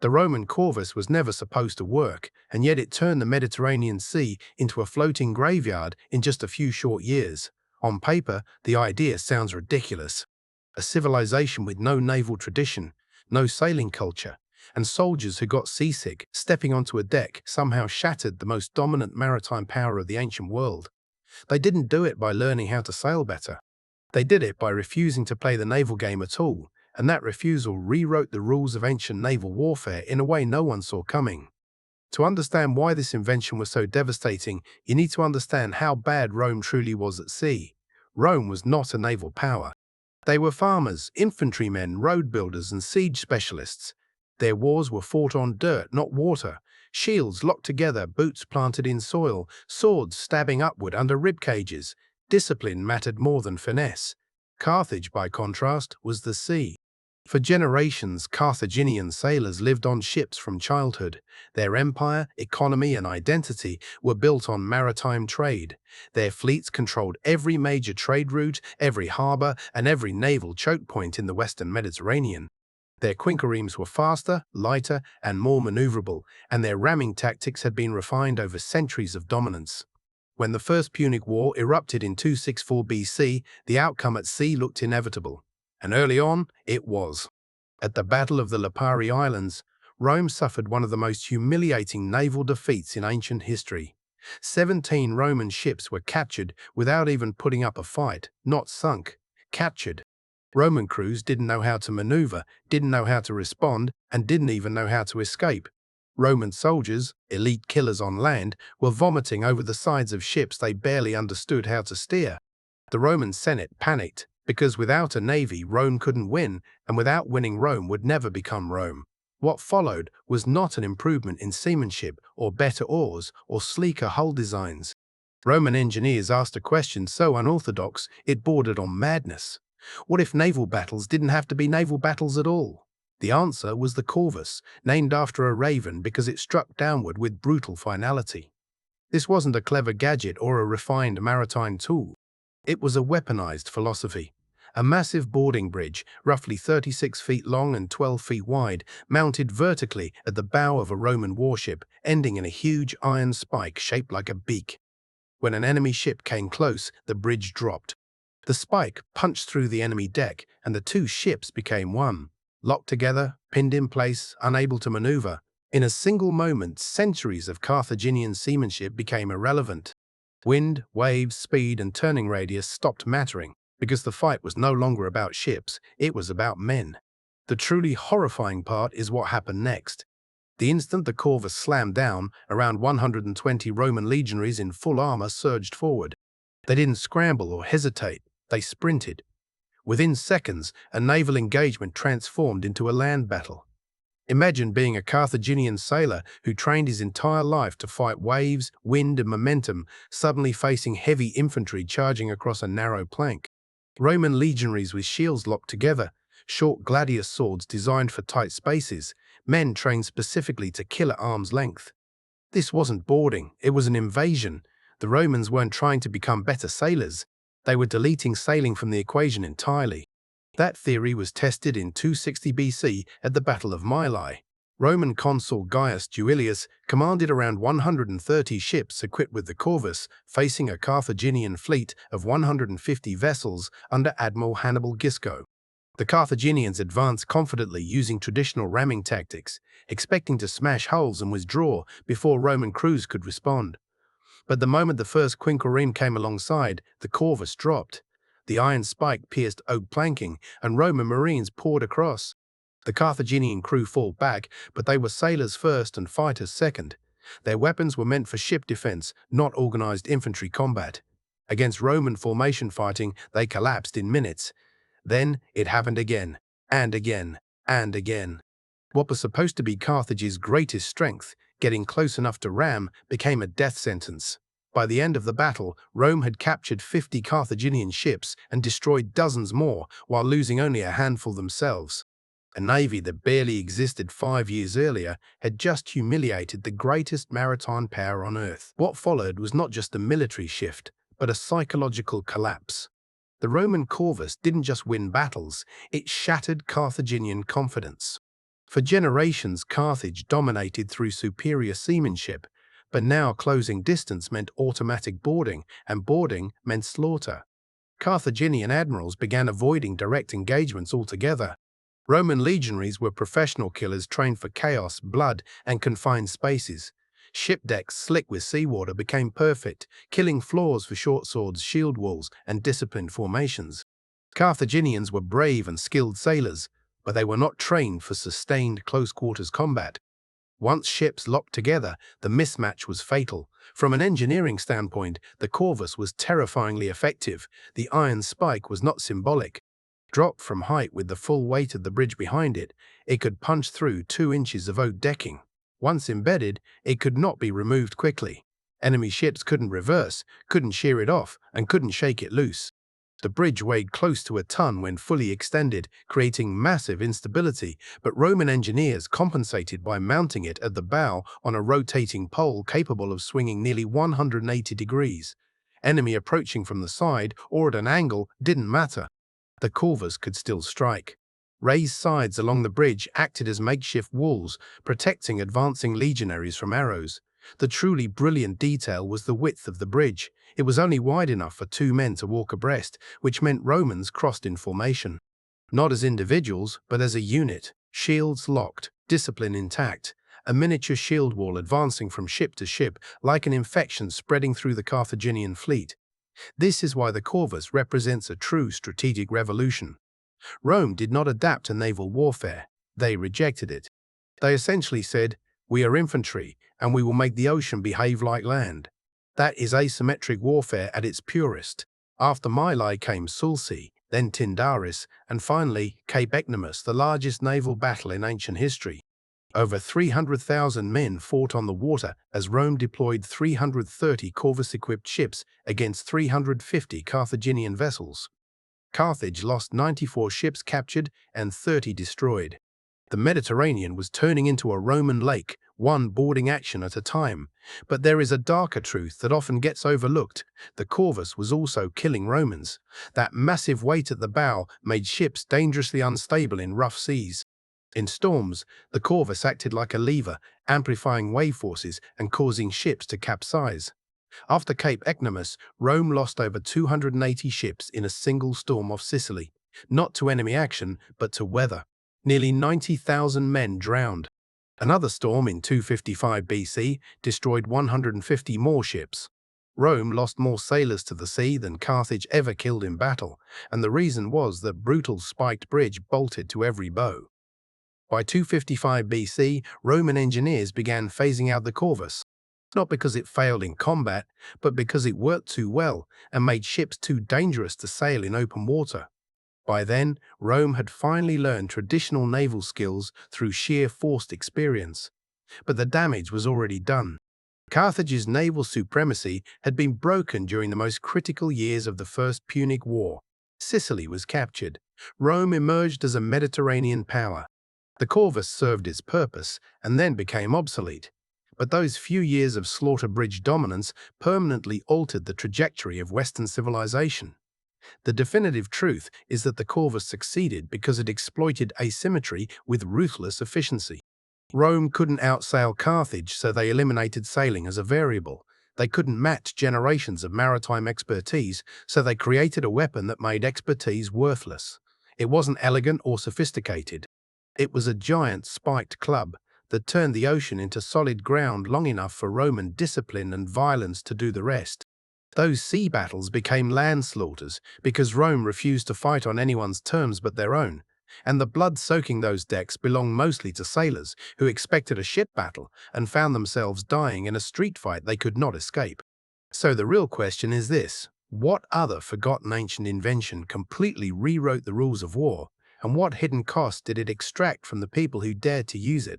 The Roman Corvus was never supposed to work, and yet it turned the Mediterranean Sea into a floating graveyard in just a few short years. On paper, the idea sounds ridiculous. A civilization with no naval tradition, no sailing culture, and soldiers who got seasick stepping onto a deck somehow shattered the most dominant maritime power of the ancient world. They didn't do it by learning how to sail better. They did it by refusing to play the naval game at all, and that refusal rewrote the rules of ancient naval warfare in a way no one saw coming. To understand why this invention was so devastating, you need to understand how bad Rome truly was at sea. Rome was not a naval power. They were farmers, infantrymen, road builders, and siege specialists. Their wars were fought on dirt, not water. Shields locked together, boots planted in soil, swords stabbing upward under rib cages. Discipline mattered more than finesse. Carthage, by contrast, was the sea. For generations, Carthaginian sailors lived on ships from childhood. Their empire, economy, and identity were built on maritime trade. Their fleets controlled every major trade route, every harbor, and every naval choke point in the western Mediterranean. Their quinqueremes were faster, lighter, and more maneuverable, and their ramming tactics had been refined over centuries of dominance. When the First Punic War erupted in 264 BC, the outcome at sea looked inevitable. And early on, it was. At the Battle of the Lipari Islands, Rome suffered one of the most humiliating naval defeats in ancient history. 17 Roman ships were captured without even putting up a fight, not sunk, captured. Roman crews didn't know how to maneuver, didn't know how to respond, and didn't even know how to escape. Roman soldiers, elite killers on land, were vomiting over the sides of ships they barely understood how to steer. The Roman Senate panicked, because without a navy, Rome couldn't win, and without winning, Rome would never become Rome. What followed was not an improvement in seamanship, or better oars, or sleeker hull designs. Roman engineers asked a question so unorthodox it bordered on madness. What if naval battles didn't have to be naval battles at all? The answer was the Corvus, named after a raven because it struck downward with brutal finality. This wasn't a clever gadget or a refined maritime tool. It was a weaponized philosophy. A massive boarding bridge, roughly 36 feet long and 12 feet wide, mounted vertically at the bow of a Roman warship, ending in a huge iron spike shaped like a beak. When an enemy ship came close, the bridge dropped. The spike punched through the enemy deck, and the two ships became one. Locked together, pinned in place, unable to maneuver. In a single moment, centuries of Carthaginian seamanship became irrelevant. Wind, waves, speed, and turning radius stopped mattering, because the fight was no longer about ships, it was about men. The truly horrifying part is what happened next. The instant the Corvus slammed down, around 120 Roman legionaries in full armor surged forward. They didn't scramble or hesitate, they sprinted. Within seconds, a naval engagement transformed into a land battle. Imagine being a Carthaginian sailor who trained his entire life to fight waves, wind, and momentum, suddenly facing heavy infantry charging across a narrow plank. Roman legionaries with shields locked together, short gladius swords designed for tight spaces, men trained specifically to kill at arm's length. This wasn't boarding, it was an invasion. The Romans weren't trying to become better sailors. They were deleting sailing from the equation entirely. That theory was tested in 260 BC at the Battle of Mylae. Roman consul Gaius Duilius commanded around 130 ships equipped with the Corvus, facing a Carthaginian fleet of 150 vessels under Admiral Hannibal Gisco. The Carthaginians advanced confidently using traditional ramming tactics, expecting to smash hulls and withdraw before Roman crews could respond. But the moment the first quinquereme came alongside, the Corvus dropped. The iron spike pierced oak planking, and Roman marines poured across. The Carthaginian crew fought back, but they were sailors first and fighters second. Their weapons were meant for ship defense, not organized infantry combat. Against Roman formation fighting, they collapsed in minutes. Then it happened again, and again, and again. What was supposed to be Carthage's greatest strength, getting close enough to ram, became a death sentence. By the end of the battle, Rome had captured 50 Carthaginian ships and destroyed dozens more, while losing only a handful themselves. A navy that barely existed 5 years earlier had just humiliated the greatest maritime power on Earth. What followed was not just a military shift, but a psychological collapse. The Roman Corvus didn't just win battles, it shattered Carthaginian confidence. For generations, Carthage dominated through superior seamanship, but now closing distance meant automatic boarding, and boarding meant slaughter. Carthaginian admirals began avoiding direct engagements altogether. Roman legionaries were professional killers trained for chaos, blood, and confined spaces. Ship decks slick with seawater became perfect, killing flaws for short swords, shield walls, and disciplined formations. Carthaginians were brave and skilled sailors, but they were not trained for sustained close-quarters combat. Once ships locked together, the mismatch was fatal. From an engineering standpoint, the Corvus was terrifyingly effective. The iron spike was not symbolic. Dropped from height with the full weight of the bridge behind it, it could punch through 2 inches of oak decking. Once embedded, it could not be removed quickly. Enemy ships couldn't reverse, couldn't shear it off, and couldn't shake it loose. The bridge weighed close to a ton when fully extended, creating massive instability, but Roman engineers compensated by mounting it at the bow on a rotating pole capable of swinging nearly 180 degrees. Enemy approaching from the side or at an angle didn't matter. The Corvus could still strike. Raised sides along the bridge acted as makeshift walls, protecting advancing legionaries from arrows. The truly brilliant detail was the width of the bridge. It was only wide enough for 2 men to walk abreast, which meant Romans crossed in formation. Not as individuals, but as a unit, shields locked, discipline intact, a miniature shield wall advancing from ship to ship like an infection spreading through the Carthaginian fleet. This is why the Corvus represents a true strategic revolution. Rome did not adapt to naval warfare. They rejected it. They essentially said, "We are infantry, and we will make the ocean behave like land." That is asymmetric warfare at its purest. After Mylae came Sulci, then Tyndaris, and finally Cape Ecnomus, the largest naval battle in ancient history. Over 300,000 men fought on the water as Rome deployed 330 Corvus-equipped ships against 350 Carthaginian vessels. Carthage lost 94 ships captured and 30 destroyed. The Mediterranean was turning into a Roman lake, one boarding action at a time. But there is a darker truth that often gets overlooked. The Corvus was also killing Romans. That massive weight at the bow made ships dangerously unstable in rough seas. In storms, the Corvus acted like a lever, amplifying wave forces and causing ships to capsize. After Cape Ecnomus, Rome lost over 280 ships in a single storm off Sicily, not to enemy action, but to weather. Nearly 90,000 men drowned. Another storm in 255 BC destroyed 150 more ships. Rome lost more sailors to the sea than Carthage ever killed in battle, and the reason was that brutal spiked bridge bolted to every bow. By 255 BC, Roman engineers began phasing out the Corvus, not because it failed in combat, but because it worked too well and made ships too dangerous to sail in open water. By then, Rome had finally learned traditional naval skills through sheer forced experience. But the damage was already done. Carthage's naval supremacy had been broken during the most critical years of the First Punic War. Sicily was captured. Rome emerged as a Mediterranean power. The Corvus served its purpose and then became obsolete. But those few years of slaughter bridge dominance permanently altered the trajectory of Western civilization. The definitive truth is that the Corvus succeeded because it exploited asymmetry with ruthless efficiency. Rome couldn't outsail Carthage, so they eliminated sailing as a variable. They couldn't match generations of maritime expertise, so they created a weapon that made expertise worthless. It wasn't elegant or sophisticated. It was a giant spiked club that turned the ocean into solid ground long enough for Roman discipline and violence to do the rest. Those sea battles became land slaughters because Rome refused to fight on anyone's terms but their own, and the blood soaking those decks belonged mostly to sailors who expected a ship battle and found themselves dying in a street fight they could not escape. So the real question is this: what other forgotten ancient invention completely rewrote the rules of war, and what hidden cost did it extract from the people who dared to use it?